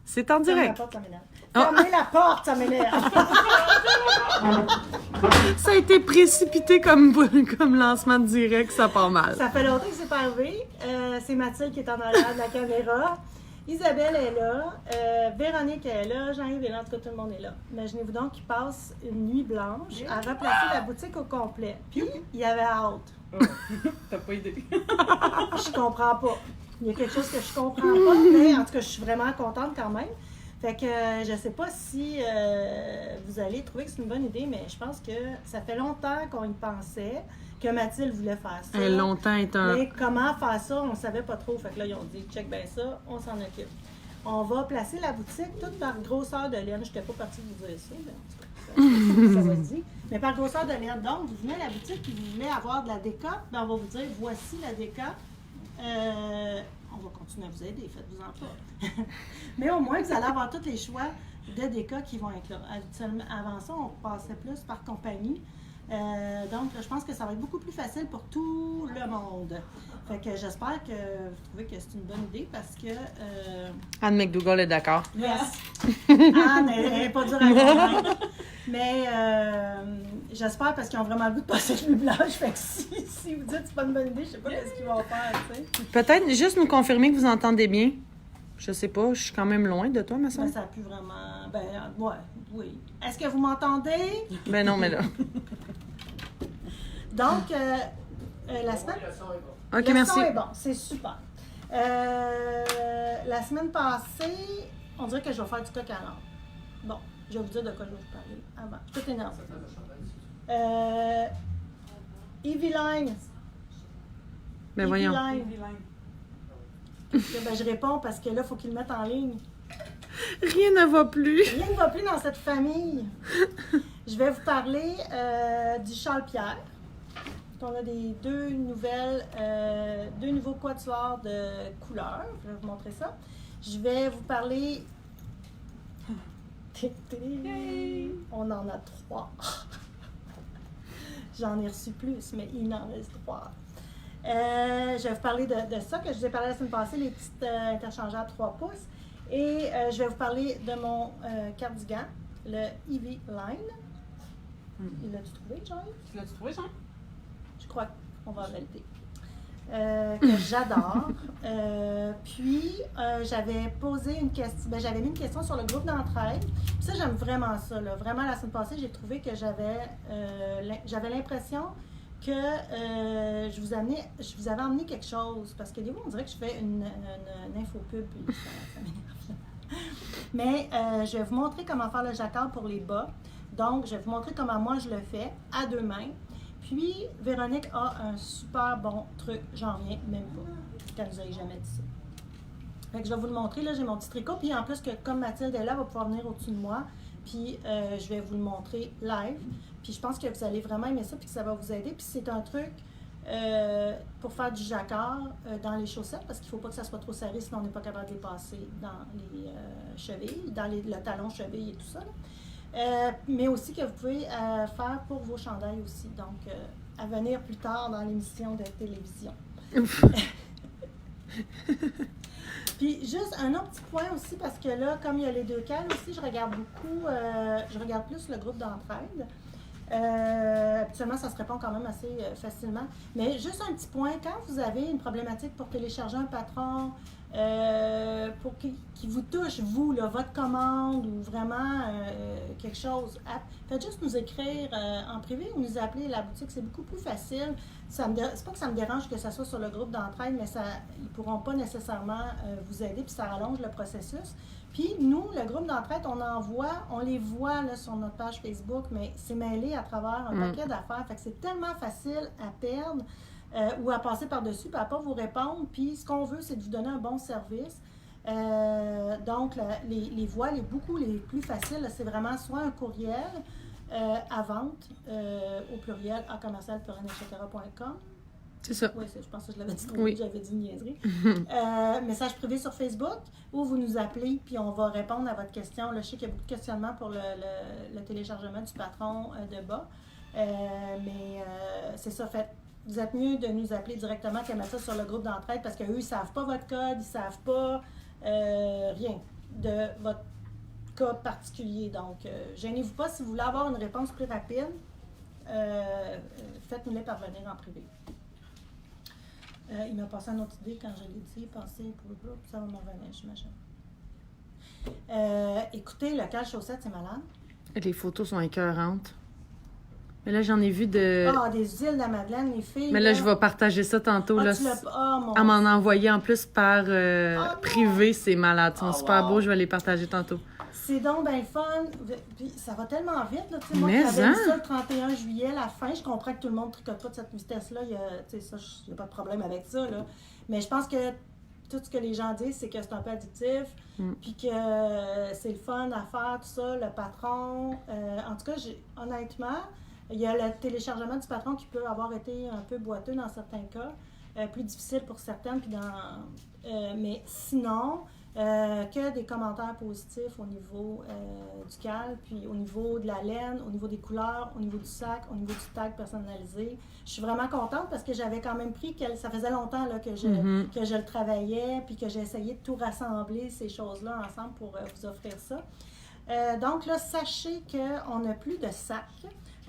C'est en direct. Fermez la porte, ça m'énerve. Ça a été précipité comme lancement direct, ça part mal. Ça fait longtemps que c'est pas arrivé. C'est Mathilde qui est en arrière de la caméra. Isabelle est là. Véronique est là. Jean-Yves est là. En tout cas, tout le monde est là. Imaginez-vous donc qu'il passe une nuit blanche à replacer la boutique au complet. Puis, il y avait hâte. Oh, t'as pas idée. Je comprends pas. Il y a quelque chose que je comprends pas, mais en tout cas, je suis vraiment contente quand même. Fait que je sais pas si vous allez trouver que c'est une bonne idée, mais je pense que ça fait longtemps qu'on y pensait, que Mathilde voulait faire ça. Longtemps est un... Mais comment faire ça, on savait pas trop. Fait que là, ils ont dit, check bien ça, on s'en occupe. On va placer la boutique toute par grosseur de laine. Je n'étais pas partie de vous dire ça, mais en tout cas, ça va se dire. Mais par grosseur de laine. Donc, vous venez à la boutique et vous voulez avoir de la déca, ben on va vous dire, voici la déca. On va continuer à vous aider, faites-vous-en pas. Mais au moins, vous allez avoir tous les choix de déca qui vont être là. Avant ça, on passait plus par compagnie. Donc, je pense que ça va être beaucoup plus facile pour tout le monde. Fait que j'espère que vous trouvez que c'est une bonne idée parce que... Anne McDougall est d'accord. Yes! Anne, elle n'est pas dure à convaincre. Mais j'espère parce qu'ils ont vraiment le goût de passer le nuit blanche. Fait que si vous dites que c'est pas une bonne idée, je sais pas ce qu'ils vont faire, tu sais. Peut-être juste nous confirmer que vous entendez bien. Je sais pas, je suis quand même loin de toi, ma soeur. Ben, ça a pu vraiment... Ben, ouais, oui. Est-ce que vous m'entendez? Ben non, mais là... Donc, la semaine... OK, le merci. son est bon, c'est super. La semaine passée, on dirait que je vais faire du coq à l'âne. Bon, je vais vous dire de quoi je vais vous parler avant. Je suis toute énervée. Eveline. Ben voyons. Ben, je réponds parce que là, il faut qu'ils le mettent en ligne. Rien ne va plus. Rien ne va plus dans cette famille. Je vais vous parler du Charles Pierre. On a deux nouveaux quatuors de couleurs. Je vais vous montrer ça. Je vais vous parler... On en a 3. J'en ai reçu plus, mais il en reste 3. Je vais vous parler de ça que je vous ai parlé la semaine passée, les petites interchangeables 3 pouces. Et je vais vous parler de mon cardigan, le Ivy Line. L'as-tu trouvé, Jean-Yves? L'as-tu trouvé, Jean? Je crois qu'on va valider. Que j'adore. Puis, j'avais posé une question, j'avais mis une question sur le groupe d'entraide. Puis ça, j'aime vraiment ça. Là. Vraiment, la semaine passée, j'ai trouvé que j'avais l'impression que je vous avais amené quelque chose. Parce que des fois, on dirait que je fais une infopub, puis ça m'énerve. Mais je vais vous montrer comment faire le jacquard pour les bas. Donc, je vais vous montrer comment moi je le fais à 2 mains. Puis, Véronique a un super bon truc. J'en reviens même pas. Qu'elle nous ait jamais dit ça. Fait que je vais vous le montrer. Là, j'ai mon petit tricot. Puis, en plus, que comme Mathilde est là, elle va pouvoir venir au-dessus de moi. Puis, je vais vous le montrer live. Puis, je pense que vous allez vraiment aimer ça. Puis, que ça va vous aider. Puis, c'est un truc pour faire du jacquard dans les chaussettes. Parce qu'il ne faut pas que ça soit trop serré. Sinon, on n'est pas capable de les passer dans les chevilles. Dans le talon cheville et tout ça. Là. Mais aussi que vous pouvez faire pour vos chandails aussi. Donc, à venir plus tard dans l'émission de télévision. Puis, juste un autre petit point aussi, parce que là, comme il y a les 2 cales aussi, je regarde beaucoup, je regarde plus le groupe d'entraide. Habituellement, ça se répond quand même assez facilement. Mais juste un petit point, quand vous avez une problématique pour télécharger un patron, pour qui vous touche, vous, là, votre commande ou vraiment quelque chose, faites juste nous écrire en privé ou nous appeler la boutique, c'est beaucoup plus facile. C'est pas que ça me dérange que ça soit sur le groupe d'entraide, mais ils ne pourront pas nécessairement vous aider, puis ça rallonge le processus. Puis nous, le groupe d'entraide, on les voit là, sur notre page Facebook, mais c'est mêlé à travers un paquet d'affaires. Fait que c'est tellement facile à perdre ou à passer par-dessus, puis à ne pas vous répondre. Puis ce qu'on veut, c'est de vous donner un bon service. Donc, les voies les plus faciles, là, c'est vraiment soit un courriel à vente, au pluriel, à commercial-etc.com. C'est ça. Oui, je pense que je l'avais dit trop Oui. vite, j'avais dit une niaiserie. Message privé sur Facebook, ou vous nous appelez, puis on va répondre à votre question. Là, je sais qu'il y a beaucoup de questionnements pour le téléchargement du patron de bas. Mais c'est ça, fait. Vous êtes mieux de nous appeler directement qu'à mettre ça sur le groupe d'entraide parce qu'eux, ils ne savent pas votre code, ils ne savent pas rien. de votre cas particulier. Donc, gênez-vous pas si vous voulez avoir une réponse plus rapide. Faites-nous-les parvenir en privé. Il m'a passé une autre idée quand je l'ai dit. Pensez pour le groupe, ça va m'en revenir, j'imagine. Écoutez, le cale chaussette, c'est malade. Les photos sont écœurantes. Mais là, j'en ai vu de... Ah, des îles de la Madeleine, les filles. Mais là, je vais partager ça tantôt. Là. Tu l'as pas. Ah, mon Elle m'en a envoyé en plus par non! privé, c'est malade. Ils sont super wow! beaux, je vais les partager tantôt. C'est donc bien fun. Puis ça va tellement vite. Là. Moi, Mais qui avais hein? vu ça le 31 juillet, la fin, je comprends que tout le monde ne tricote pas de cette vitesse-là. Il n'y a pas de problème avec ça. Là. Mais je pense que tout ce que les gens disent, c'est que c'est un peu addictif, puis que c'est le fun à faire, tout ça, le patron. En tout cas, honnêtement, il y a le téléchargement du patron qui peut avoir été un peu boiteux dans certains cas, plus difficile pour certaines, puis mais sinon, que des commentaires positifs au niveau du cal, puis au niveau de la laine, au niveau des couleurs, au niveau du sac, au niveau du tag personnalisé. Je suis vraiment contente parce que j'avais quand même pris, ça faisait longtemps là, que je le travaillais, puis que j'ai essayé de tout rassembler, ces choses-là, ensemble pour vous offrir ça. Donc là, sachez qu'on n'a plus de sac.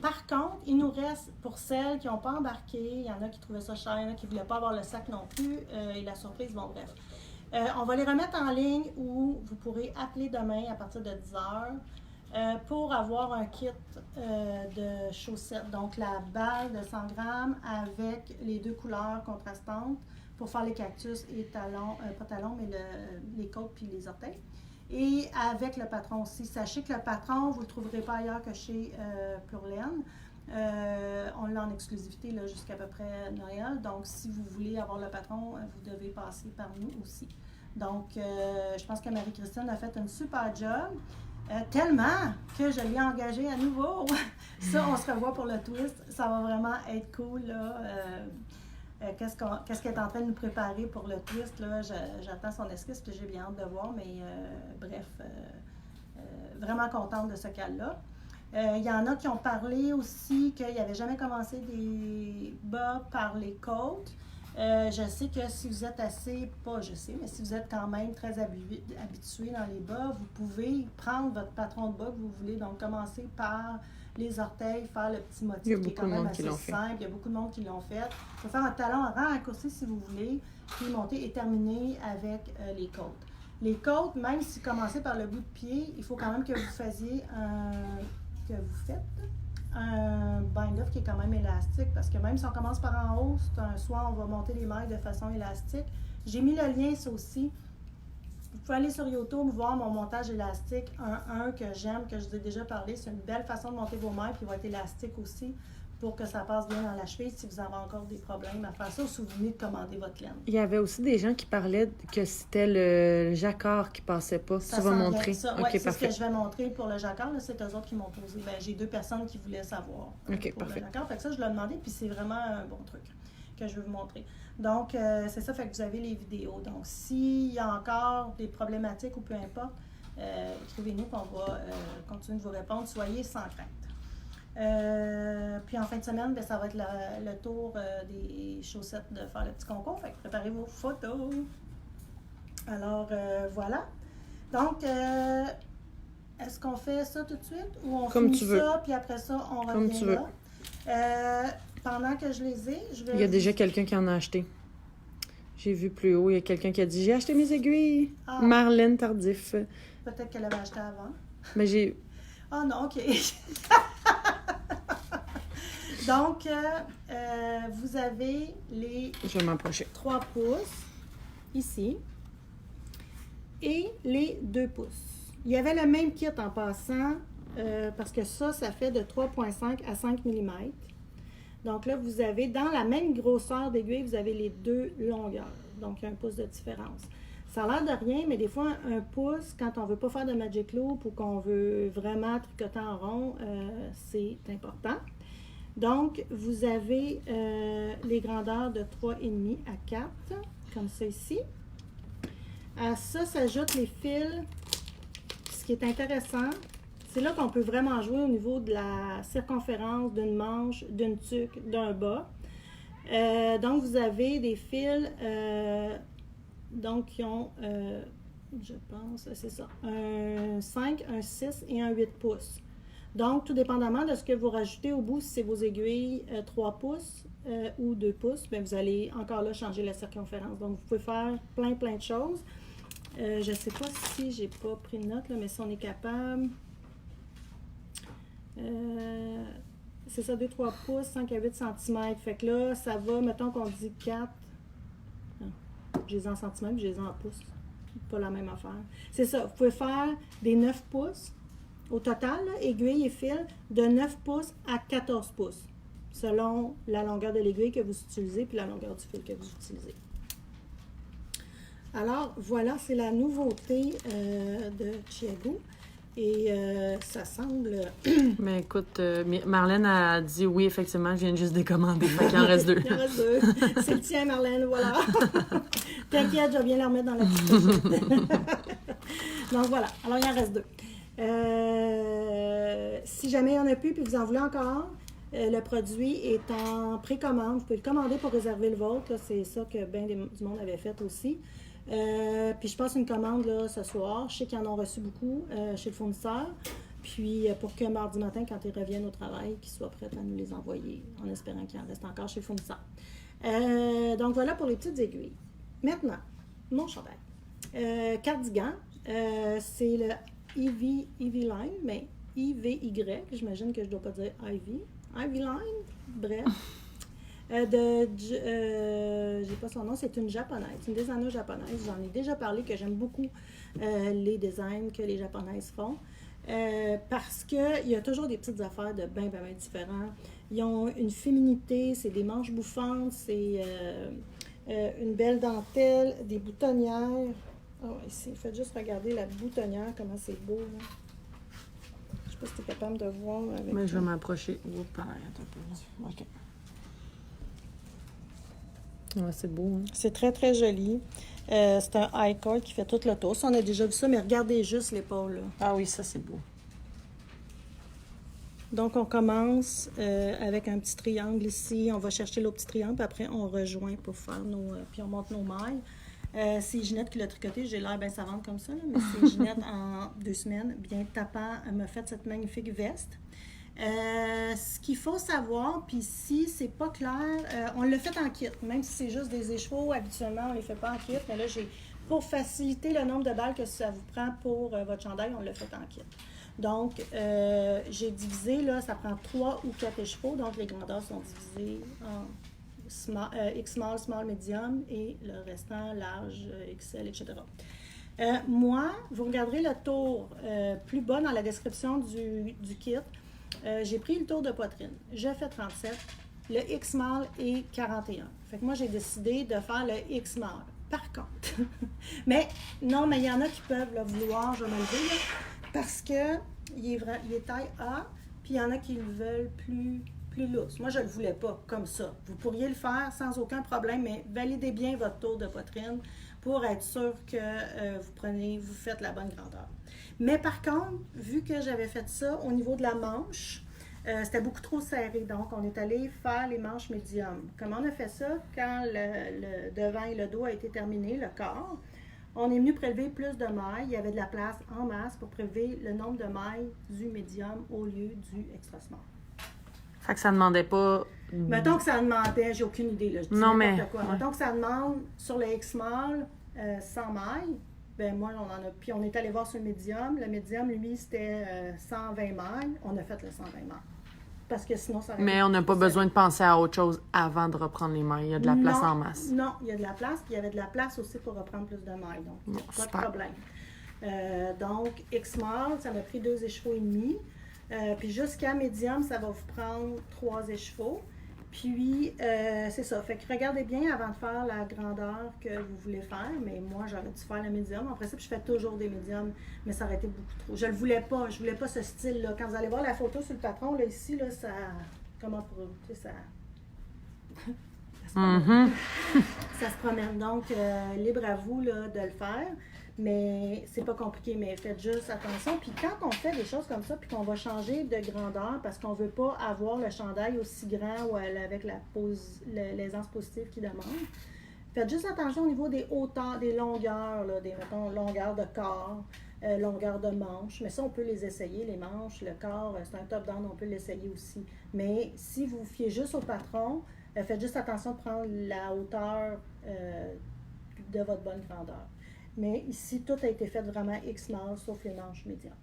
Par contre, il nous reste, pour celles qui n'ont pas embarqué, il y en a qui trouvaient ça cher, il y en a qui ne voulaient pas avoir le sac non plus, et la surprise, bon bref. On va les remettre en ligne où vous pourrez appeler demain à partir de 10h pour avoir un kit de chaussettes. Donc, la balle de 100 grammes avec les deux couleurs contrastantes pour faire les cactus et talons, pas talons, mais les côtes puis les orteils. Et avec le patron aussi. Sachez que le patron, vous ne le trouverez pas ailleurs que chez Pure Laine. On l'a en exclusivité là, jusqu'à peu près Noël. Donc, si vous voulez avoir le patron, vous devez passer par nous aussi. Donc, je pense que Marie-Christine a fait un super job. Tellement que je l'ai engagée à nouveau. Ça, on se revoit pour le twist. Ça va vraiment être cool. Là. Qu'est-ce qu'elle est en train de nous préparer pour le twist? Là? J'attends son esquisse, puis j'ai bien hâte de voir. Mais bref, vraiment contente de ce cas-là. Il y en a qui ont parlé aussi qu'ils n'avaient jamais commencé des bas par les côtes. Je sais que si vous êtes mais si vous êtes quand même très habitué dans les bas, vous pouvez prendre votre patron de bas que vous voulez. Donc, commencer par les orteils, faire le petit motif qui est quand même assez simple. Il y a beaucoup de monde qui l'ont fait. Vous pouvez faire un talon à raccourci si vous voulez, puis monter et terminer avec les côtes. Les côtes, même si vous commencez par le bout de pied, il faut quand même que vous fassiez un bind-off qui est quand même élastique, parce que même si on commence par en haut, soit on va monter les mailles de façon élastique. J'ai mis le lien, ça aussi. Vous pouvez aller sur YouTube, voir mon montage élastique 1-1 que j'aime, que je vous ai déjà parlé. C'est une belle façon de monter vos mailles, puis il va être élastique aussi pour que ça passe bien dans la cheville si vous avez encore des problèmes à faire ça, ou si vous venez de commander votre laine. Il y avait aussi des gens qui parlaient que c'était le jacquard qui passait pas. Ça va montrer. Ça. Okay, c'est parfait. ce que je vais montrer pour le jacquard. Là, c'est eux autres qui m'ont posé. J'ai 2 personnes qui voulaient savoir OK, pour parfait. le jacquard. Fait que ça, je l'ai demandé, puis c'est vraiment un bon truc que je vais vous montrer. Donc, c'est ça, fait que vous avez les vidéos. Donc, s'il y a encore des problématiques ou peu importe, écrivez-nous, puis on va continuer de vous répondre. Soyez sans crainte. Puis en fin de semaine, ça va être le tour des chaussettes de faire le petit concours. Fait que préparez vos photos. Alors, voilà. Donc, est-ce qu'on fait ça tout de suite ou on finit ça, puis après ça, on revient comme tu veux. Pendant que je les ai, je vais... Il y a déjà quelqu'un qui en a acheté. J'ai vu plus haut, il y a quelqu'un qui a dit « J'ai acheté mes aiguilles! Marlène Tardif. Peut-être qu'elle avait acheté avant. Mais j'ai... Ah non, OK. Donc, vous avez les Je vais m'approcher. 3 pouces ici et les 2 pouces. Il y avait le même kit en passant parce que ça fait de 3,5 à 5 mm. Donc là, vous avez, dans la même grosseur d'aiguille, vous avez les 2 longueurs. Donc, il y a 1 pouce de différence. Ça a l'air de rien, mais des fois, 1 pouce, quand on ne veut pas faire de magic loop ou qu'on veut vraiment tricoter en rond, c'est important. Donc, vous avez les grandeurs de 3,5 à 4, comme ça ici. À ça s'ajoutent les fils. Ce qui est intéressant, c'est là qu'on peut vraiment jouer au niveau de la circonférence d'une manche, d'une tuque, d'un bas. Donc, vous avez des fils donc, qui ont je pense, c'est ça, un 5, un 6 et un 8 pouces. Donc, tout dépendamment de ce que vous rajoutez au bout, si c'est vos aiguilles 3 pouces ou 2 pouces, bien, vous allez encore là changer la circonférence. Donc, vous pouvez faire plein de choses. Je ne sais pas si j'ai pas pris de note, là, mais si on est capable... c'est ça, 2-3 pouces, 5 à 8 cm. Fait que là, ça va, mettons qu'on dit 4. Non, j'ai les en centimètres, j'ai les en pouces. Pas la même affaire. C'est ça, vous pouvez faire des 9 pouces. Au total, là, aiguille et fil, de 9 pouces à 14 pouces, selon la longueur de l'aiguille que vous utilisez puis la longueur du fil que vous utilisez. Alors, voilà, c'est la nouveauté de Chiago. Et ça semble... Mais écoute, Marlène a dit oui, effectivement, je viens juste de commander. Fait qu'il en reste 2. Il en reste 2. C'est le tien, Marlène, voilà. T'inquiète, je vais bien la remettre dans la petite pochette. Donc voilà, alors il en reste 2. Si jamais il n'y en a plus et vous en voulez encore, le produit est en précommande. Vous pouvez le commander pour réserver le vôtre. Là, c'est ça que bien du monde avait fait aussi. Puis je passe une commande là, ce soir. Je sais qu'ils en ont reçu beaucoup chez le fournisseur. Puis pour que mardi matin, quand ils reviennent au travail, qu'ils soient prêts à nous les envoyer, en espérant qu'il en reste encore chez le fournisseur. Donc voilà pour les petites aiguilles. Maintenant, mon chandail. Cardigan, c'est le Ivy Line, mais IVY, j'imagine que je ne dois pas dire Ivy. Ivy Line, bref. J'ai pas son nom, c'est une japonaise, une designer japonaise. J'en ai déjà parlé que j'aime beaucoup les designs que les japonaises font. Parce qu'il y a toujours des petites affaires de bien différents. Ils ont une féminité, c'est des manches bouffantes, c'est une belle dentelle, des boutonnières. Oh, ici, faites juste regarder la boutonnière, comment c'est beau. Là. Je sais pas si tu es capable de voir. Avec mais je vais m'approcher. Oups, attends un peu. OK. Ouais, c'est beau. Hein? C'est très joli. C'est un high cord qui fait tout le tour. Ça, on a déjà vu ça, mais regardez juste l'épaule. Là. Ah oui, ça, c'est beau. Donc, on commence avec un petit triangle ici. On va chercher l'autre petit triangle, puis après, on rejoint pour faire nos... puis on monte nos mailles. C'est Ginette qui l'a tricoté. J'ai l'air bien savante comme ça, là, mais c'est Ginette, en 2 semaines, bien tapant, elle m'a fait cette magnifique veste. Ce qu'il faut savoir, puis si c'est pas clair, on l'a fait en kit. Même si c'est juste des écheveaux, habituellement, on les fait pas en kit. Mais là, pour faciliter le nombre de balles que ça vous prend pour votre chandail, on l'a fait en kit. Donc, j'ai divisé, là, ça prend 3 ou 4 écheveaux. Donc, les grandeurs sont divisées en X-small, small, medium et le restant large, XL, etc. Moi, vous regarderez le tour plus bas dans la description du kit. J'ai pris le tour de poitrine. Je fais 37. Le X-small est 41. Fait que moi, j'ai décidé de faire le X-small. Par contre, mais il y en a qui peuvent le vouloir, je vais me le dire, là, parce que il est taille A, puis il y en a qui le veulent plus lousse. Moi, je ne le voulais pas comme ça. Vous pourriez le faire sans aucun problème, mais validez bien votre tour de poitrine pour être sûr que vous faites la bonne grandeur. Mais par contre, vu que j'avais fait ça au niveau de la manche, c'était beaucoup trop serré. Donc, on est allé faire les manches médium. Comment on a fait ça? Quand le devant et le dos a été terminé, le corps, on est venu prélever plus de mailles. Il y avait de la place en masse pour prélever le nombre de mailles du médium au lieu du extra small. Fait que ça demandait pas... Mettons que ça demandait, j'ai aucune idée, là, je dis n'importe quoi. Ouais. Mettons que ça demande sur le X-small 100 mailles. Ben moi, puis on est allé voir sur le médium. Le médium, lui, c'était 120 mailles. On a fait le 120 mailles. Parce que sinon, ça... Mais on n'a pas besoin de penser à autre chose avant de reprendre les mailles. Il y a de la place en masse. Non, il y a de la place. Puis il y avait de la place aussi pour reprendre plus de mailles. Donc, bon, pas de problème. Donc, X-small, ça m'a pris 2 écheveaux et demi. Puis jusqu'à médium, ça va vous prendre 3 écheveaux. Puis, c'est ça. Fait que regardez bien avant de faire la grandeur que vous voulez faire. Mais moi, j'aurais dû faire le médium. En principe, je fais toujours des médiums, mais ça aurait été beaucoup trop. Je le voulais pas. Je voulais pas ce style-là. Quand vous allez voir la photo sur le patron, là, ici, là, ça... Comment pour... Tu sais, ça... ça se promène. Donc, libre à vous là, de le faire. Mais c'est pas compliqué, mais faites juste attention. Puis quand on fait des choses comme ça, puis qu'on va changer de grandeur parce qu'on veut pas avoir le chandail aussi grand ou avec l'aisance positive qu'il demande, Faites juste attention au niveau des hauteurs, des longueurs, là, mettons, longueur de corps, longueur de manche. Mais ça, on peut les essayer, les manches, le corps, c'est un top-down, on peut l'essayer aussi. Mais si vous vous fiez juste au patron, faites juste attention de prendre la hauteur de votre bonne grandeur. Mais ici, tout a été fait vraiment X-Mall, sauf les manches médianes.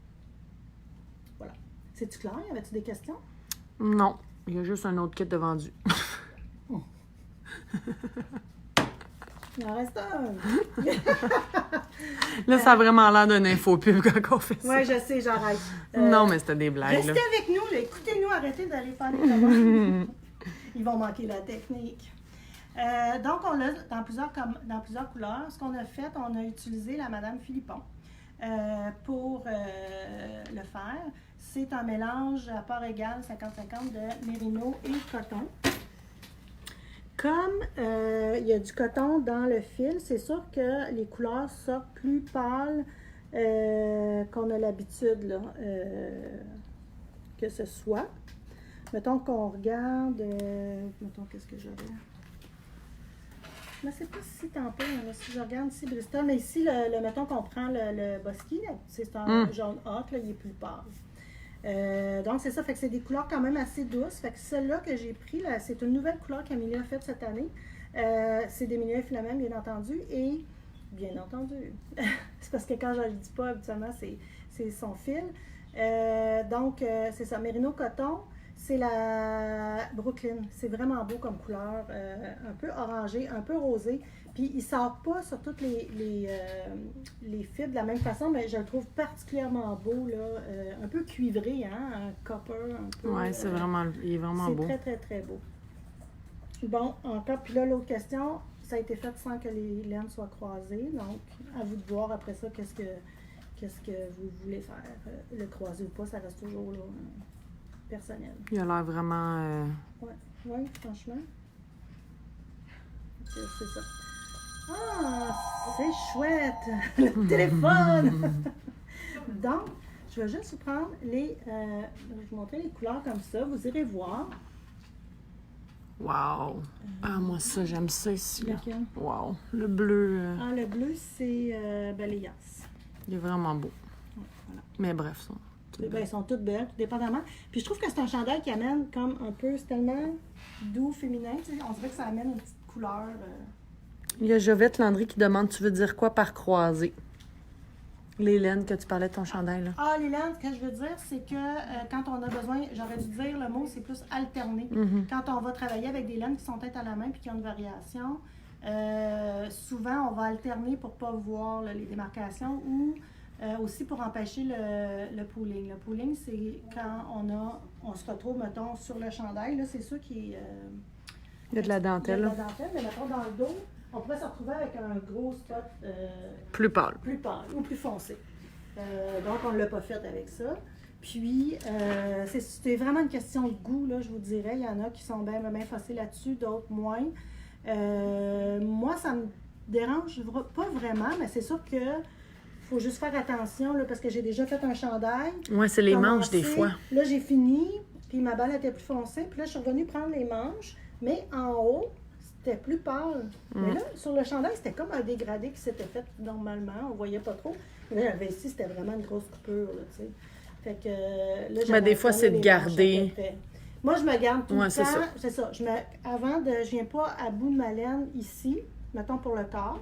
Voilà. C'est-tu clair? Y avait-tu des questions? Non, il y a juste un autre kit de vendu. Oh. Il en reste un. Là, ça a vraiment l'air d'un infopub quand on fait ça. Oui, je sais, j'arrête. Non, mais c'était des blagues. Restez Là. avec nous, là. Écoutez-nous, arrêtez d'aller faire les commandes. Ils vont manquer la technique. Donc, on l'a dans plusieurs couleurs. Ce qu'on a fait, on a utilisé la Madame Philippon pour le faire. C'est un mélange à part égale 50-50 de mérino et coton. Comme il y a du coton dans le fil, c'est sûr que les couleurs sortent plus pâles qu'on a l'habitude là, que ce soit. Mettons qu'on regarde, mettons qu'est-ce que j'aurais. Mais c'est pas si tant pire, si je regarde ici Bristol, mais ici, mettons qu'on prend le Bosky, c'est un jaune ocre, là, il est plus pâle. Donc, c'est ça, fait que c'est des couleurs quand même assez douces. Fait que celle-là que j'ai pris, là, c'est une nouvelle couleur qu'Amélie a faite cette année. C'est des milieux filaments, bien entendu. Et, bien entendu, c'est parce que quand je ne le dis pas, habituellement, c'est son fil. Donc, c'est ça, Mérino Coton, c'est la Brooklyn. C'est vraiment beau comme couleur, un peu orangé, un peu rosé. Puis, il ne sort pas sur toutes les fibres de la même façon, mais je le trouve particulièrement beau, là, un peu cuivré, hein, un copper, un peu. Oui, il est vraiment beau. C'est très, très, très beau. Bon, encore, puis là, l'autre question, ça a été fait sans que les laines soient croisées, donc à vous de voir après ça qu'est-ce que vous voulez faire. Le croiser ou pas, ça reste toujours là, personnel. Il a l'air vraiment... Oui, franchement. C'est ça. Ah, c'est chouette! Le téléphone! Donc, je vais juste vous prendre je vais vous montrer les couleurs comme ça. Vous irez voir. Wow! Ah, moi, ça, j'aime ça ici. Lequel? Wow! Le bleu... Ah, le bleu, c'est les Yas. Il est vraiment beau. Voilà. Mais bref, ça. Ils sont toutes belles, tout dépendamment. Puis je trouve que c'est un chandail qui amène comme un peu, c'est tellement doux, féminin. Tu sais, on dirait que ça amène une petite couleur. Il y a Jovette Landry qui demande, tu veux dire quoi par croisé? Les laines que tu parlais de ton chandail, là. Ah, les laines, ce que je veux dire, c'est que quand on a besoin, j'aurais dû dire le mot, c'est plus alterné. Quand on va travailler avec des laines qui sont têtes à la main puis qui ont une variation, souvent, on va alterner pour ne pas voir là, les démarcations ou aussi pour empêcher le pooling. Le pooling, c'est quand on se retrouve, mettons, sur le chandail. Là, c'est sûr qu'il y a de la dentelle. Il y a de la dentelle, mais mettons, dans le dos, on pourrait se retrouver avec un gros spot plus pâle. Plus pâle ou plus foncé. Donc, on ne l'a pas fait avec ça. Puis, c'est vraiment une question de goût, là, je vous dirais. Il y en a qui sont bien faciles là-dessus, d'autres moins. Moi, ça me dérange pas vraiment, mais c'est sûr que faut juste faire attention, là, parce que j'ai déjà fait un chandail. Oui, c'est les manches des fois. Là, j'ai fini, puis ma balle était plus foncée. Puis là, je suis revenue prendre les manches, mais en haut, c'était plus pâle. Mais là, sur le chandail, c'était comme un dégradé qui s'était fait normalement. On voyait pas trop. Mais là, ici, c'était vraiment une grosse coupure, là, tu sais. Fait que là, mais des fois, c'est de garder. Moi, je me garde tout le temps. C'est ça. Je viens pas à bout de ma laine ici, mettons pour le corps.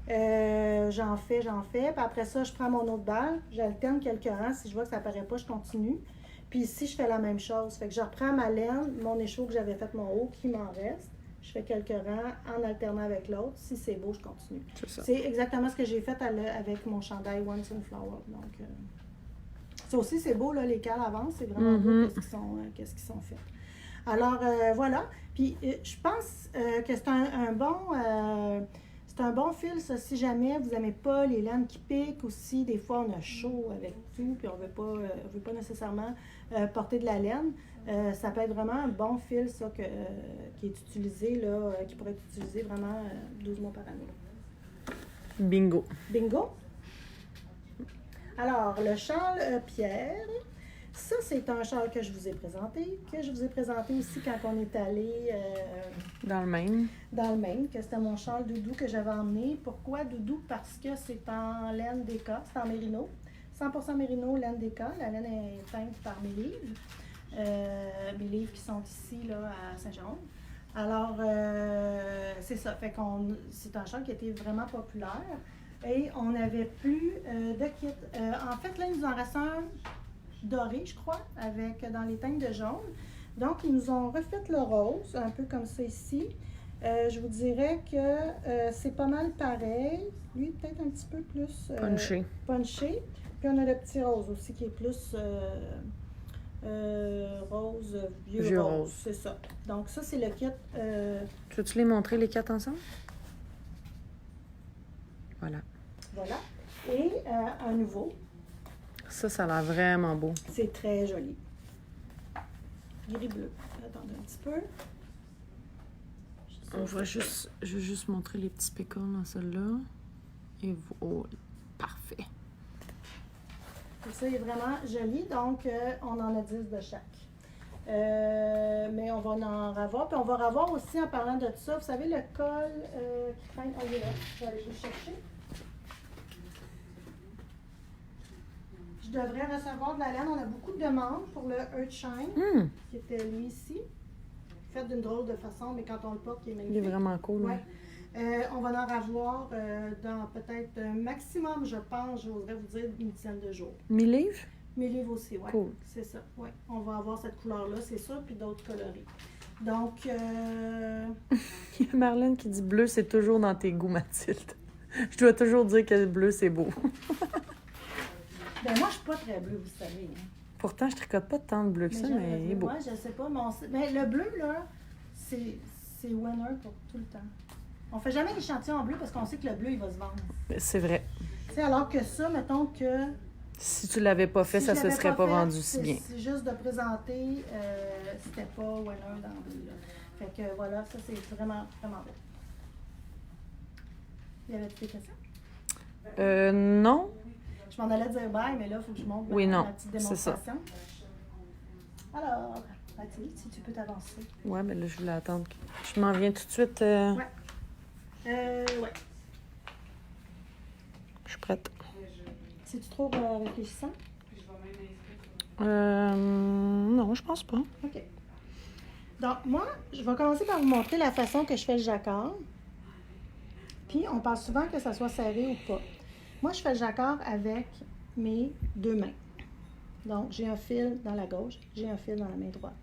J'en fais. Puis après ça, je prends mon autre balle, j'alterne quelques rangs. Si je vois que ça apparaît pas, je continue. Puis ici, je fais la même chose. Fait que je reprends ma laine, mon écheveau que j'avais fait mon haut, qui m'en reste. Je fais quelques rangs en alternant avec l'autre. Si c'est beau, je continue. C'est exactement ce que j'ai fait avec mon chandail One Sunflower. Donc, ça aussi, c'est beau, là, les cales avancent. C'est vraiment beau qu'est-ce qu'ils sont faits. Alors, voilà. Puis, je pense que c'est un bon... c'est un bon fil, ça, si jamais vous n'aimez pas les laines qui piquent aussi. Des fois, on a chaud avec tout, puis on veut pas nécessairement porter de la laine. Ça peut être vraiment un bon fil, ça, qui est utilisé, là, qui pourrait être utilisé vraiment 12 mois par année. Bingo. Bingo. Alors, le châle Pierre, Ça, c'est un châle que je vous ai présenté, aussi quand on est allé Dans le Maine. dans le Maine, que c'était mon châle doudou que j'avais emmené. Pourquoi doudou? Parce que c'est en laine d'Éca, c'est en mérino. 100% mérino, laine d'Éca. La laine est teinte par mes livres. Mes livres qui sont ici, là, à Saint-Jérôme. Alors, c'est ça. Fait c'est un châle qui a été vraiment populaire. Et on n'avait plus de kit. En fait, là, il nous en reste un doré, je crois, dans les teintes de jaune. Donc, ils nous ont refait le rose, un peu comme ça ici. Je vous dirais que c'est pas mal pareil. Lui, peut-être un petit peu plus punché. Puis on a le petit rose aussi qui est plus rose, vieux rose. C'est ça. Donc ça, c'est le kit. Tu veux-tu les montrer les 4 ensemble? Voilà. Voilà. Et un nouveau. Ça a l'air vraiment beau. C'est très joli. Gris-bleu. Attendez un petit peu. Je vais juste montrer les petits pickles dans celle-là. Et oh, parfait. Et ça est vraiment joli. Donc, on en a 10 de chaque. Mais on va en revoir. Puis on va revoir aussi, en parlant de ça, vous savez, le col qui traîne. Oh, il est là. Je vais aller le chercher. Je devrais recevoir de la laine. On a beaucoup de demandes pour le Earthshine, qui était lui ici. Fait d'une drôle de façon, mais quand on le porte, il est magnifique. Il est vraiment cool. Ouais. On va en avoir dans peut-être un maximum, je pense, j'oserais vous dire, une dizaine de jours. 1000 livres? 1000 livres aussi, oui. Cool. C'est ça, oui. On va avoir cette couleur-là, c'est sûr, puis d'autres coloris. Donc, Il y a Marlène qui dit bleu, c'est toujours dans tes goûts, Mathilde. Je dois toujours dire que le bleu, c'est beau. ben moi, je suis pas très bleue, vous savez. Hein. Pourtant, je tricote pas tant de bleu que ça, mais il est beau. Oui, je sais pas, mais le bleu, là, c'est winner pour tout le temps. On fait jamais l'échantillon en bleu parce qu'on sait que le bleu, il va se vendre. C'est vrai. Tu sais, alors que ça, mettons que... Si tu l'avais pas fait, ça se serait pas vendu si bien. C'est juste de présenter, c'était pas winner dans le bleu. Là. Fait que voilà, ça, c'est vraiment, vraiment beau. Il y avait des questions? Non. Je m'en allais dire bye, mais là, il faut que je montre ma petite démonstration. Alors, Mathilde, si tu peux t'avancer. Ouais, mais là, je voulais attendre. Je m'en viens tout de suite. Ouais. Je suis prête. C'est-tu trop réfléchissant? Non, je pense pas. OK. Donc, moi, je vais commencer par vous montrer la façon que je fais le jacquard. Puis, on parle souvent que ça soit serré ou pas. Moi, je fais le jacquard avec mes 2 mains. Donc, j'ai un fil dans la gauche, j'ai un fil dans la main droite.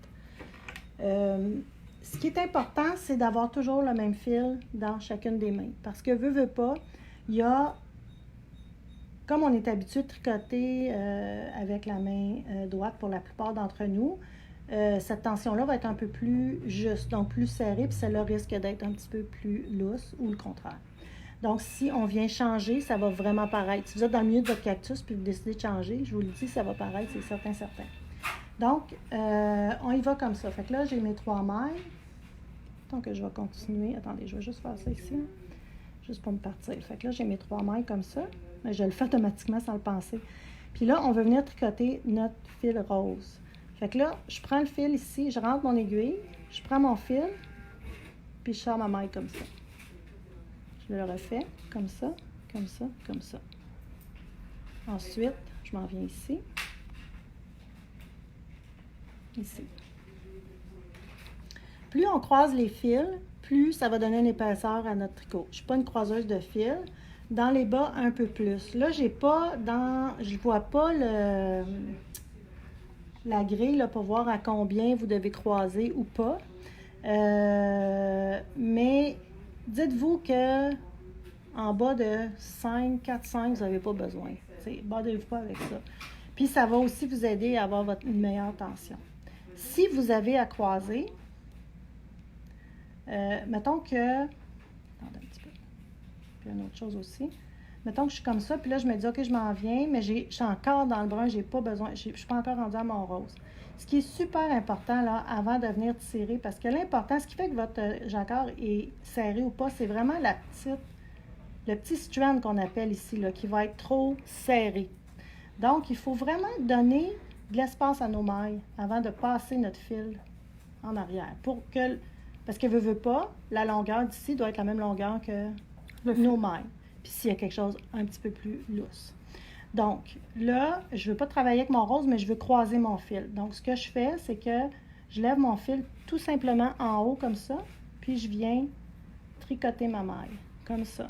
Ce qui est important, c'est d'avoir toujours le même fil dans chacune des mains. Parce que, veut pas, il y a, comme on est habitué de tricoter avec la main droite pour la plupart d'entre nous, cette tension-là va être un peu plus juste, donc plus serrée, puis celle-là risque d'être un petit peu plus lousse ou le contraire. Donc, si on vient changer, ça va vraiment paraître. Si vous êtes dans le milieu de votre cactus puis vous décidez de changer, je vous le dis, ça va paraître, c'est certain. Donc, on y va comme ça. Fait que là, j'ai mes 3 mailles. Donc, je vais continuer. Attendez, je vais juste faire ça ici, juste pour me partir. Fait que là, j'ai mes 3 mailles comme ça. Mais je le fais automatiquement sans le penser. Puis là, on va venir tricoter notre fil rose. Fait que là, je prends le fil ici, je rentre mon aiguille, je prends mon fil, puis je sors ma maille comme ça. Je le refais comme ça, comme ça, comme ça. Ensuite, je m'en viens ici. Ici. Plus on croise les fils, plus ça va donner une épaisseur à notre tricot. Je ne suis pas une croiseuse de fils. Dans les bas, un peu plus. Là, je vois pas la grille là, pour voir à combien vous devez croiser ou pas. Mais dites-vous que en bas de 5, 4, 5, vous n'avez pas besoin. Battez-vous pas avec ça. Puis, ça va aussi vous aider à avoir une meilleure tension. Si vous avez à croiser, mettons que... Attendez un petit peu. Puis, une autre chose aussi. Mettons que je suis comme ça, puis là, je me dis, OK, je m'en viens, mais je suis encore dans le brun, j'ai pas besoin, je suis pas encore rendue à mon rose. Ce qui est super important, là, avant de venir tirer, parce que l'important, ce qui fait que votre jacquard est serré ou pas, c'est vraiment le petit strand qu'on appelle ici, là, qui va être trop serré. Donc, il faut vraiment donner de l'espace à nos mailles avant de passer notre fil en arrière. Parce que veut pas, la longueur d'ici doit être la même longueur que nos mailles. Puis s'il y a quelque chose un petit peu plus lousse. Donc, là, je ne veux pas travailler avec mon rose, mais je veux croiser mon fil. Donc, ce que je fais, c'est que je lève mon fil tout simplement en haut comme ça, puis je viens tricoter ma maille, comme ça.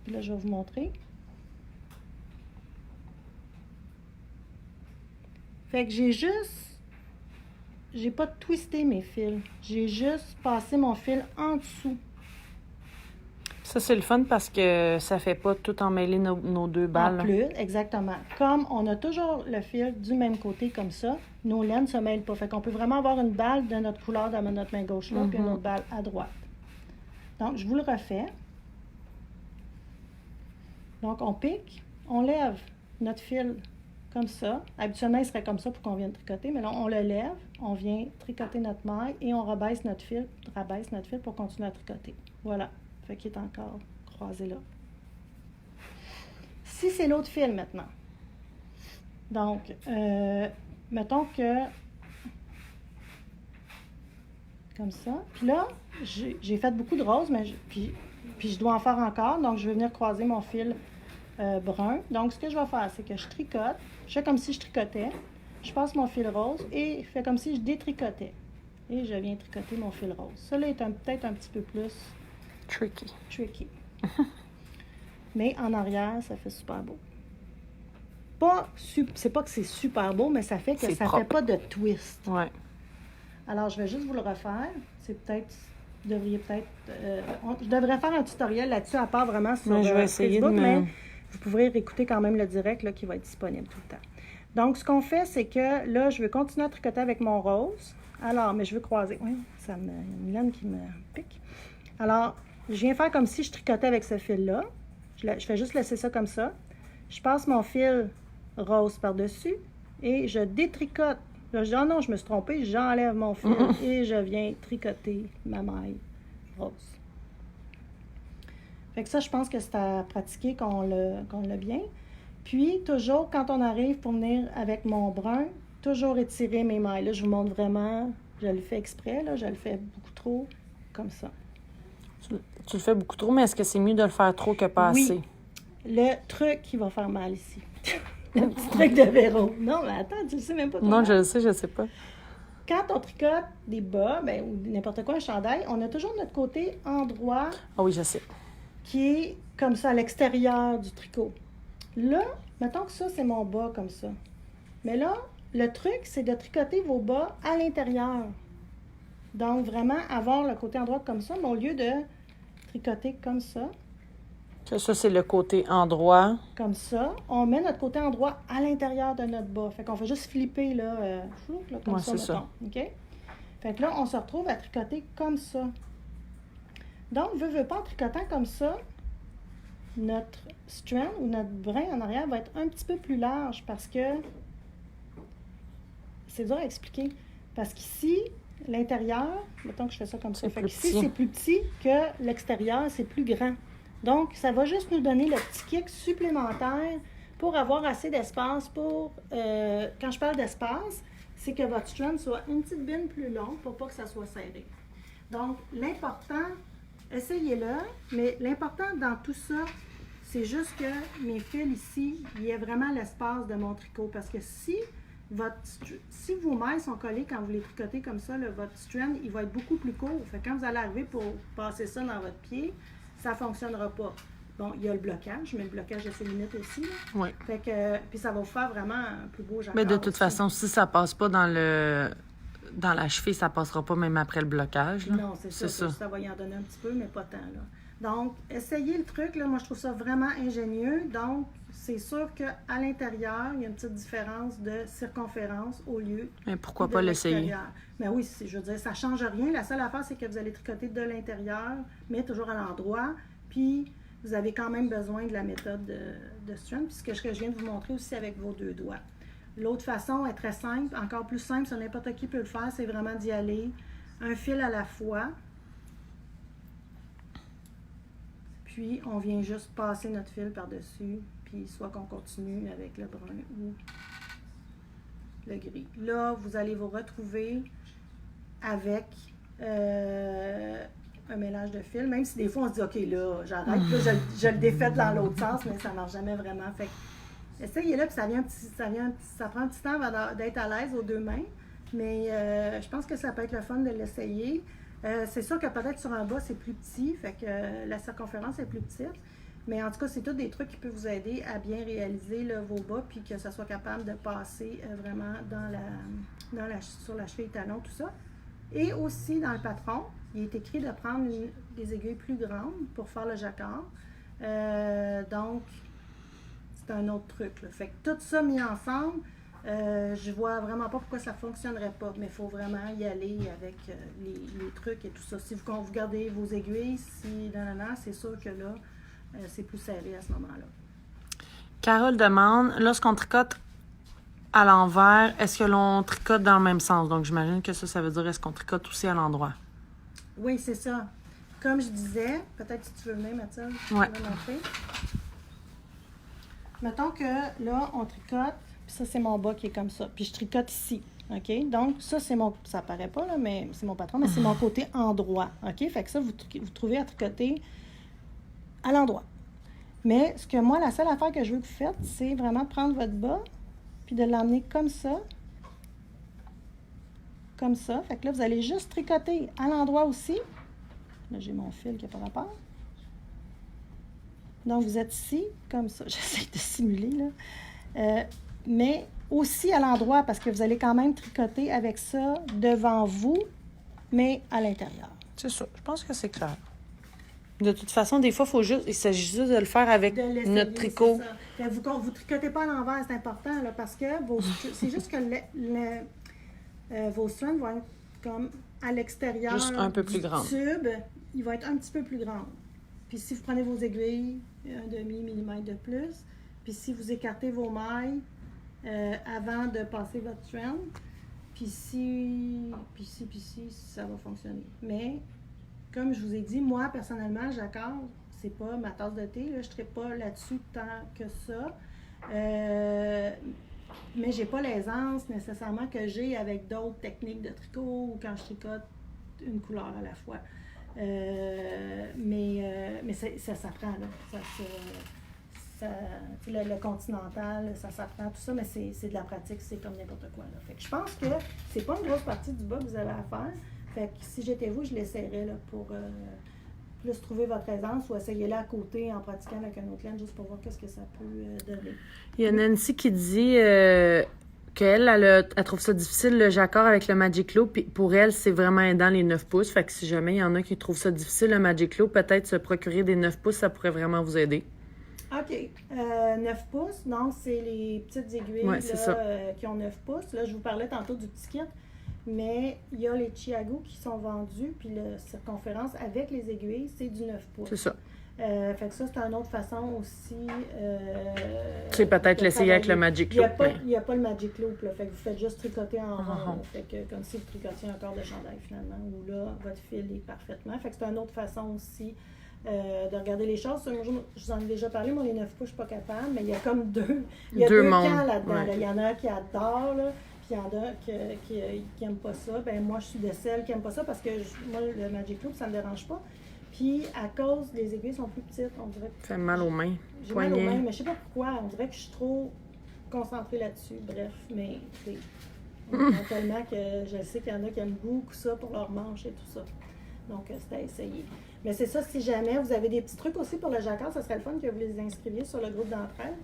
Puis là, je vais vous montrer. Fait que j'ai pas twisté mes fils. J'ai juste passé mon fil en dessous. Ça, c'est le fun parce que ça fait pas tout emmêler nos deux balles. En plus, exactement. Comme on a toujours le fil du même côté comme ça, nos laines ne se mêlent pas. Fait qu'on peut vraiment avoir une balle de notre couleur dans notre main gauche là, puis une autre balle à droite. Donc, je vous le refais. Donc, on pique, on lève notre fil comme ça. Habituellement, il serait comme ça pour qu'on vienne tricoter, mais là, on le lève, on vient tricoter notre maille et on rabaisse notre fil pour continuer à tricoter. Voilà. Fait qu'il est encore croisé là. Si c'est l'autre fil maintenant. Donc, mettons que comme ça. Puis là, j'ai fait beaucoup de roses, mais puis je dois en faire encore. Donc, je vais venir croiser mon fil brun. Donc, ce que je vais faire, c'est que je tricote. Je fais comme si je tricotais. Je passe mon fil rose et je fais comme si je détricotais. Et je viens tricoter mon fil rose. Ça, là, est peut-être un petit peu plus tricky. Mais en arrière, ça fait super beau. C'est pas que c'est super beau, mais ça fait que ça fait pas de twist. Ouais. Alors, je vais juste vous le refaire. Je devrais faire un tutoriel là-dessus, à part vraiment sur je vais essayer Facebook, mais vous pourrez réécouter quand même le direct là, qui va être disponible tout le temps. Donc, ce qu'on fait, c'est que là, je veux continuer à tricoter avec mon rose. Alors, mais je veux croiser. Oui, il y a une laine qui me pique. Alors, je viens faire comme si je tricotais avec ce fil-là. Je fais juste laisser ça comme ça. Je passe mon fil rose par-dessus et je détricote. Là, je dis, oh non, je me suis trompée, j'enlève mon fil et je viens tricoter ma maille rose. Fait que ça, je pense que c'est à pratiquer qu'on l'a bien. Puis, toujours, quand on arrive pour venir avec mon brun, toujours étirer mes mailles. Là, je vous montre vraiment, je le fais exprès, là, je le fais beaucoup trop, comme ça. Tu le fais beaucoup trop, mais est-ce que c'est mieux de le faire trop que pas assez? Oui. Le truc qui va faire mal ici. Le petit truc de Véro. Non, mais attends, tu le sais même pas. Non, je le sais, je sais pas. Quand on tricote des bas, ou n'importe quoi, un chandail, on a toujours notre côté endroit. Ah oui, je sais. Qui est comme ça, à l'extérieur du tricot. Là, mettons que ça, c'est mon bas comme ça. Mais là, le truc, c'est de tricoter vos bas à l'intérieur. Donc, vraiment, avoir le côté endroit comme ça, mais au lieu de tricoter comme ça. Ça, c'est le côté endroit. Comme ça. On met notre côté endroit à l'intérieur de notre bas. Fait qu'on fait juste flipper, là, comme ça, mettons. Ça. OK? Fait que là, on se retrouve à tricoter comme ça. Donc, veux pas, en tricotant comme ça, notre strand ou notre brin en arrière va être un petit peu plus large parce que c'est dur à expliquer. Parce qu'ici, l'intérieur, mettons que je fais ça comme ça. Fait qu'ici, c'est plus petit que l'extérieur, c'est plus grand. Donc, ça va juste nous donner le petit kick supplémentaire pour avoir assez d'espace pour... quand je parle d'espace, c'est que votre strand soit une petite bine plus longue pour pas que ça soit serré. Donc, l'important, essayez-le, mais l'important dans tout ça, c'est juste que mes fils ici, il y ait vraiment l'espace de mon tricot. Parce que si vos mailles sont collées quand vous les tricotez comme ça, votre strand, il va être beaucoup plus court. Fait que quand vous allez arriver pour passer ça dans votre pied, ça ne fonctionnera pas. Bon, il y a le blocage, mais le blocage de féminite aussi. Là. Oui. Fait que, puis ça va vous faire vraiment un plus beau jacquard. Mais de toute façon, si ça passe pas dans la cheville, ça passera pas même après le blocage. Là. Non, c'est ça. Ça va y en donner un petit peu, mais pas tant. Là. Donc, essayez le truc. Là, moi, je trouve ça vraiment ingénieux. Donc, c'est sûr qu'à l'intérieur, il y a une petite différence de circonférence au lieu mais pourquoi pas l'essayer? Mais oui, je veux dire, ça ne change rien. La seule affaire, c'est que vous allez tricoter de l'intérieur, mais toujours à l'endroit. Puis, vous avez quand même besoin de la méthode de strand. Puis, ce que je viens de vous montrer aussi avec vos deux doigts. L'autre façon est très simple, encore plus simple, ça n'importe qui peut le faire, c'est vraiment d'y aller un fil à la fois. Puis, on vient juste passer notre fil par-dessus, puis soit qu'on continue avec le brun ou le gris. Là, vous allez vous retrouver avec un mélange de fils, même si des fois on se dit, OK, là, j'arrête, là, je le défais dans l'autre sens, mais ça ne marche jamais vraiment. Fait que, essayez-le, puis ça prend un petit temps avant d'être à l'aise aux deux mains, mais je pense que ça peut être le fun de l'essayer. C'est sûr que peut-être sur un bas, c'est plus petit, fait que la circonférence est plus petite, mais en tout cas, c'est tous des trucs qui peuvent vous aider à bien réaliser là, vos bas, puis que ça soit capable de passer vraiment sur la cheville talon, tout ça. Et aussi, dans le patron, il est écrit de prendre des aiguilles plus grandes pour faire le jacquard. Donc, c'est un autre truc, là. Fait que tout ça mis ensemble, je vois vraiment pas pourquoi ça fonctionnerait pas, mais il faut vraiment y aller avec les trucs et tout ça. Si vous gardez vos aiguilles, c'est sûr que là, c'est plus serré à ce moment-là. Carole demande, lorsqu'on tricote à l'envers, est-ce que l'on tricote dans le même sens? Donc, j'imagine que ça veut dire est-ce qu'on tricote aussi à l'endroit? Oui, c'est ça. Comme je disais, peut-être si tu veux venir, Mathilde, ouais. Tu veux montrer. Mettons que là, on tricote, puis ça, c'est mon bas qui est comme ça. Puis je tricote ici, OK? Donc, ça, c'est mon... Ça paraît pas, là, mais c'est mon patron, mais c'est mon côté endroit, OK? Fait que ça, vous trouvez à tricoter à l'endroit. Mais ce que moi, la seule affaire que je veux que vous faites, c'est vraiment prendre votre bas, puis de l'emmener comme ça. Comme ça. Fait que là, vous allez juste tricoter à l'endroit aussi. Là, j'ai mon fil qui n'a pas rapport. Donc, vous êtes ici, comme ça. J'essaie de simuler, là. Mais aussi à l'endroit, parce que vous allez quand même tricoter avec ça devant vous, mais à l'intérieur. C'est ça. Je pense que c'est clair. De toute façon, des fois, il s'agit juste de le faire avec notre tricot. Vous ne tricotez pas à l'envers, c'est important, là, parce que c'est juste que vos strands vont être comme à l'extérieur juste un peu plus du tube. Il va être un petit peu plus grand. Puis si vous prenez vos aiguilles, 1/2 millimètre de plus, puis si vous écartez vos mailles avant de passer votre strand, puis si, ça va fonctionner. Mais comme je vous ai dit, moi, personnellement, jacquard, c'est pas ma tasse de thé. Là, je ne tripe pas là-dessus tant que ça. Mais j'ai pas l'aisance nécessairement que j'ai avec d'autres techniques de tricot ou quand je tricote une couleur à la fois. Mais ça s'apprend, là. Le continental, ça s'apprend, tout ça, mais c'est de la pratique, c'est comme n'importe quoi, là. Fait que je pense que c'est pas une grosse partie du bas que vous avez à faire. Fait que si j'étais vous, je l'essayerais là, pour plus trouver votre aisance ou essayer là à côté en pratiquant avec un autre laine juste pour voir qu'est-ce que ça peut donner. Il y a Nancy qui dit qu'elle elle trouve ça difficile le jacquard avec le Magic Loop. Puis pour elle, c'est vraiment aidant les 9 pouces. Fait que si jamais il y en a qui trouvent ça difficile le Magic Loop, peut-être se procurer des 9 pouces, ça pourrait vraiment vous aider. OK. 9 pouces, donc c'est les petites aiguilles là, qui ont 9 pouces. Là, je vous parlais tantôt du petit kit. Mais il y a les Chiago qui sont vendus, puis la circonférence avec les aiguilles, c'est du 9 pouces. C'est ça. Fait que ça, c'est une autre façon aussi. C'est peut-être l'essayer avec le Magic Loop. Il n'y a pas le Magic Loop, là. Fait que vous faites juste tricoter en rond. Fait que comme si vous tricotiez un corps de chandail, finalement, où là, votre fil est parfaitement. Fait que c'est une autre façon aussi de regarder les choses. Je vous en ai déjà parlé, moi, les 9 pouces, je suis pas capable, mais il y a comme deux. Il y a deux camps là-dedans. Ouais. Là. Il y en a un qui adore, là. Puis il y en a qui n'aiment pas ça. Ben moi, je suis de celles qui n'aiment pas ça parce que moi, le Magic Loop, ça ne me dérange pas. Puis à cause des aiguilles sont plus petites, on dirait que... Ça fait mal aux mains. J'ai mal aux mains, mais je sais pas pourquoi. On dirait que je suis trop concentrée là-dessus. Bref, mais tellement que je sais qu'il y en a qui aiment beaucoup ça pour leurs manches et tout ça. Donc, c'est à essayer. Mais c'est ça, si jamais vous avez des petits trucs aussi pour le jacquard, ça serait le fun que vous les inscriviez sur le groupe d'entraide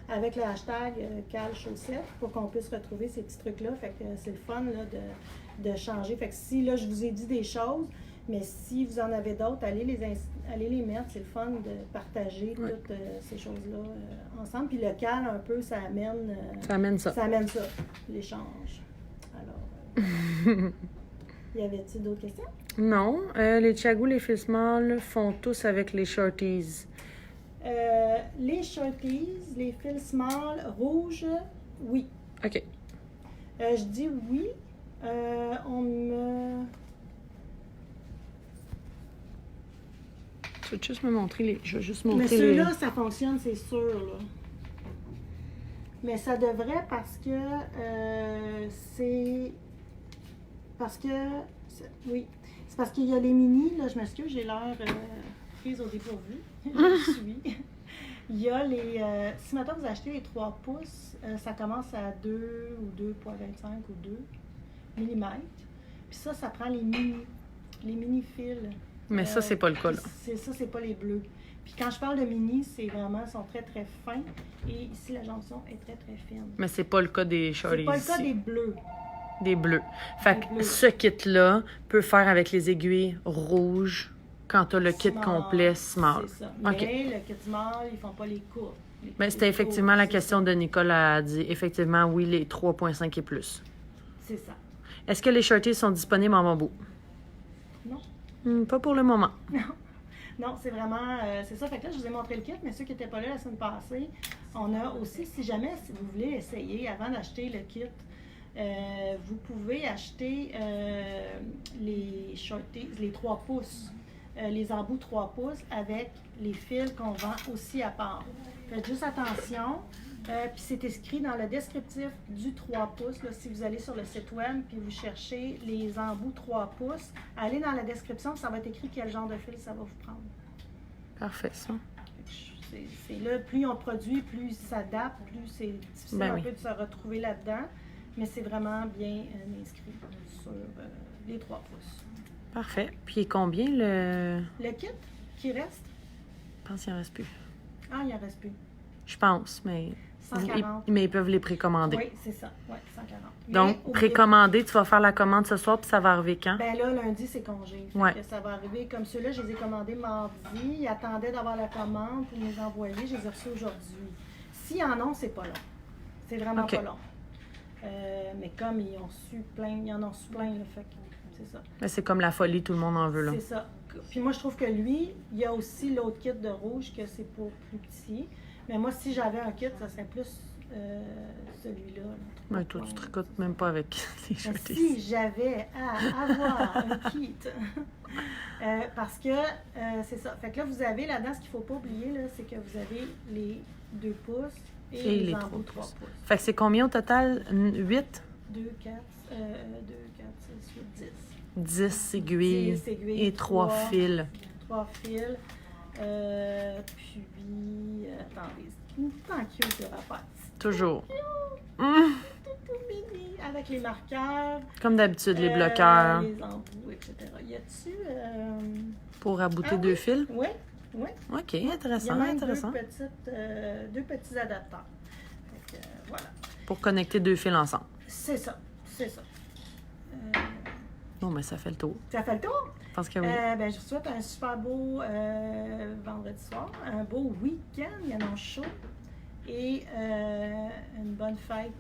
avec le hashtag #CalChaussette pour qu'on puisse retrouver ces petits trucs-là. Fait que c'est le fun là, de changer. Fait que si là, je vous ai dit des choses, mais si vous en avez d'autres, allez les mettre. C'est le fun de partager toutes ces choses-là ensemble. Puis le cal, un peu, ça amène ça. Ça amène ça, l'échange. Alors, y avait-il d'autres questions? Non. Les Chiago, les fils small font tous avec les shorties. Les shorties, les fils small, rouges, oui. OK. Je dis oui. On me... Tu veux juste me montrer les... Je vais juste montrer mais ceux-là, ça fonctionne, c'est sûr, là. Mais ça devrait parce que c'est... Parce que... Oui. C'est parce qu'il y a les mini, là, je m'excuse, j'ai l'air prise au dépourvu. Je suis. Il y a les... si maintenant vous achetez les 3 pouces, ça commence à 2 ou 2,25 ou 2 mm. Puis ça prend les mini fils. Mais ça, c'est pas le cas, là. C'est pas les bleus. Puis quand je parle de mini, c'est vraiment, ils sont très très fins. Et ici, la jonction est très très fine. Mais c'est pas le cas des shorties. C'est pas le cas des bleus. Des bleus. Fait Des que bleus. ce kit-là peut faire avec les aiguilles rouges quand t'as le kit Small, complet small. C'est ça. OK. Mais le kit small, ils font pas les courtes. Mais c'était effectivement la question de Nicole a dit. Effectivement, oui, les 3,5 et plus. C'est ça. Est-ce que les shorties sont disponibles en bambou? Non. Pas pour le moment. Non, c'est vraiment... c'est ça. Fait que là, je vous ai montré le kit, mais ceux qui n'étaient pas là la semaine passée, on a aussi, si jamais si vous voulez essayer, avant d'acheter le kit, vous pouvez acheter les shorties, les 3 pouces, les embouts 3 pouces avec les fils qu'on vend aussi à part. Faites juste attention. Puis c'est écrit dans le descriptif du 3 pouces. Là, si vous allez sur le site web puis vous cherchez les embouts 3 pouces, allez dans la description, ça va être écrit quel genre de fil ça va vous prendre. Parfait, ça. C'est là, plus on produit, plus ça s'adapte, plus c'est difficile Ben un oui. peu de se retrouver là-dedans. Mais c'est vraiment bien inscrit sur les 3 pouces. Parfait. Puis combien le... Le kit qui reste, Je pense qu'il en reste plus. il en reste plus. Je pense, mais... 140. Mais ils peuvent les précommander. Oui, c'est ça. Oui, 140. Mais Donc, oubliez- précommander, tu vas faire la commande ce soir, puis ça va arriver quand? Ben là, lundi, c'est congé. Fait Ouais. que ça va arriver comme ceux-là, je les ai commandés mardi. Ils attendaient d'avoir la commande pour les envoyer. Je les ai reçus aujourd'hui. S'ils en ont, c'est pas long. C'est vraiment OK. pas long. Mais comme ils en ont su plein, là, fait que c'est ça. Mais c'est comme la folie, tout le monde en veut, là. C'est ça. Puis moi, je trouve que lui, il y a aussi l'autre kit de rouge que c'est pour plus petit. Mais moi, si j'avais un kit, ça serait plus celui-là. Là. Mais toi, tu tricotes même pas avec les Mais shorties. si j'avais à avoir un kit, parce que c'est ça. Fait que là, vous avez là-dedans, ce qu'il ne faut pas oublier, là, c'est que vous avez les 2 pouces et, Et les embouts 3 3 pouces. pouces. Fait que c'est combien au total? 8? 2, 4, 6, 8, 10. 10 aiguilles 10 aiguilles, et 3 trois. fils. 3 fils. Puis, attendez, c'est tout le temps cute le rapport. Toujours. Tout mini, avec les marqueurs. Comme d'habitude, les bloqueurs. Les embouts, etc. Y a-tu... Pour abouter Ah 2 oui. fils. Oui, oui. OK, Il y intéressant, a même intéressant. deux petits adapteurs. Fait que, voilà. Pour connecter 2 fils ensemble. C'est ça, c'est ça. Bon, mais ça fait le tour. Ça fait le tour? Je pense que oui. Ben, je vous souhaite un super beau vendredi soir, un beau week-end, il y en a chaud, et une bonne fête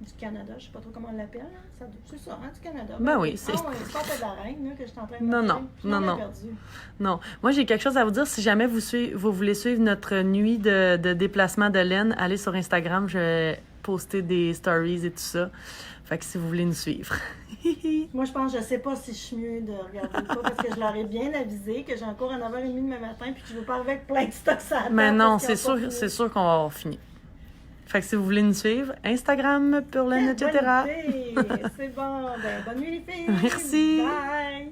du Canada. Je ne sais pas trop comment on l'appelle. Hein? C'est ça, hein, du Canada. Ben oui, c'est- Ah, ouais, c'est pas de la reine là, que je suis en train de Non, manger, non, puis non, on l'a non. perdu. Non. Moi, j'ai quelque chose à vous dire. Si jamais vous voulez suivre notre nuit de déplacement de laine, allez sur Instagram. Je vais poster des stories et tout ça. Fait que si vous voulez nous suivre. Moi, je pense, je sais pas si je suis mieux de regarder ou pas, parce que je leur ai bien avisé que j'ai un cours à 9h30 demain matin, puis que je veux pas avec plein de stocks à la table Mais non, parce qu'ils c'est ont pas sûr, fini. c'est sûr qu'on va avoir fini. Fait que si vous voulez nous suivre, Instagram, Purlaine, etc. Bonne idée. C'est bon. Ben, bonne nuit les filles. Merci. Bye.